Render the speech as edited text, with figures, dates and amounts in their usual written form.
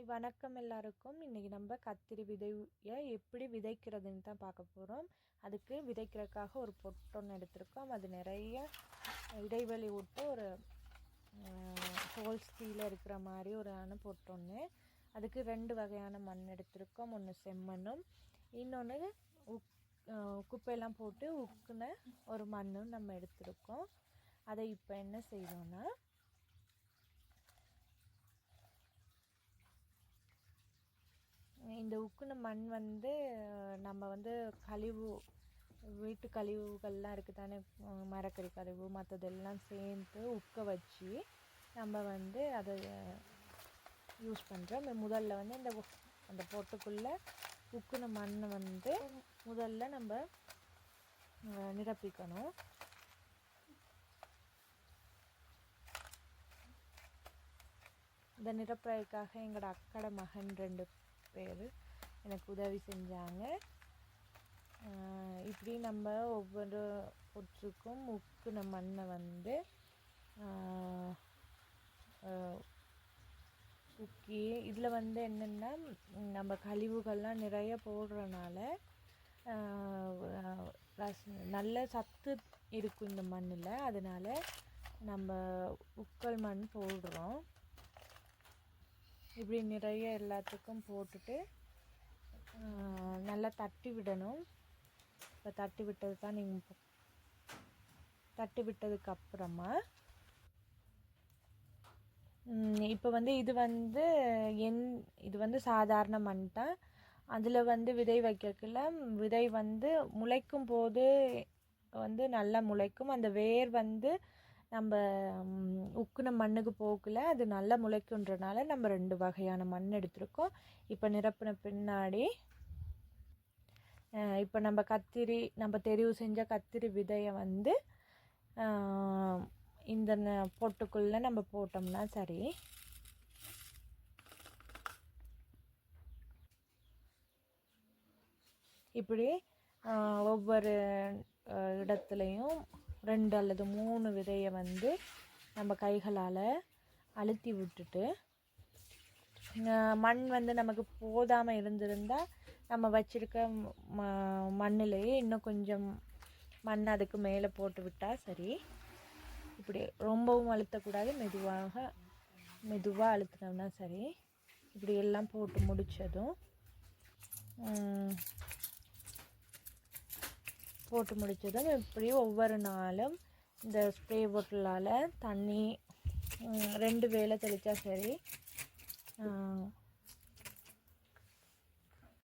வணக்கம் எல்லாருக்கும். இன்றைக்கி நம்ம கத்திரி விதையை எப்படி விதைக்கிறதுன்னு தான் பார்க்க போகிறோம். அதுக்கு விதைக்கிறதுக்காக ஒரு பொட்டொன்று எடுத்திருக்கோம். அது நிறைய இடைவெளி விட்டு ஒரு ஹோல்ஸ் கீழே இருக்கிற மாதிரி ஒரு பொட்டொன்று. அதுக்கு 2 வகையான மண் எடுத்திருக்கோம். ஒன்று செம்மண்ணும், இன்னொன்று குப்பையெல்லாம் போட்டு உக்குன ஒரு மண்ணும் நம்ம எடுத்திருக்கோம். அதை இப்போ என்ன செய்வோன்னா, இந்த உக்குன மண் நம்ம வீட்டு கழிவுகள்லாம் இருக்குது தானே, மரக்கறி கழிவு மற்றதெல்லாம் சேர்ந்து உக்க வச்சு நம்ம அதை யூஸ் பண்ணுறோம். முதல்ல அந்த பொட்டுக்குள்ளே உக்குன மண்ணை முதல்ல நம்ம நிரப்பிக்கணும். இந்த நிரப்புறதுக்காக எங்களோட அக்கடை மகன் 2 பேர் எனக்கு உதவி செஞ்சாங்க. இப்படி நம்ம ஒவ்வொரு பொற்றுக்கும் உக்குன மண்ணை உக்கி இதில் என்னென்னா, நம்ம கழிவுகள்லாம் நிறைய போடுறனால நல்ல சத்து இருக்கும் இந்த மண்ணில். அதனால் நம்ம உக்கல் மண் போடுறோம். இப்படி நிறைய எல்லாத்துக்கும் போட்டுட்டு நல்லா தட்டி விடணும். இப்போ தட்டி விட்டது தான் தட்டி விட்டதுக்கு அப்புறமா இப்போ இது சாதாரண மண் தான். அதில் விதை வைக்கக்குள்ள விதை முளைக்கும் போது நல்லா முளைக்கும். அந்த வேர் நம்ம உக்குன மண்ணுக்கு போகல, அது நல்லா முளைக்குன்றனால நம்ம 2 வகையான மண் எடுத்திருக்கோம். இப்போ நிரப்பின பின்னாடி இப்போ நம்ம தெரிவு செஞ்ச கத்திரி விதையை இந்த பொட்டுக்குள்ளே நம்ம போட்டோம்னா சரி. இப்படி ஒவ்வொரு இடத்துலையும் 2 அல்லது 3 விதையை நம்ம கைகளால் அழுத்தி விட்டுட்டு, மண் நமக்கு போதாமல் இருந்திருந்தால் நம்ம வச்சுருக்க மண்ணிலேயே இன்னும் கொஞ்சம் மண் அதுக்கு மேலே போட்டு விட்டால் சரி. இப்படி ரொம்பவும் அழுத்தக்கூடாது, மெதுவாக அழுத்தினோம்னா சரி. இப்படி எல்லாம் போட்டு முடித்ததும் இப்படி ஒவ்வொரு நாளும் இந்த ஸ்ப்ரே பாட்டிலால் தண்ணி 2 வேளை தெளித்தா சரி.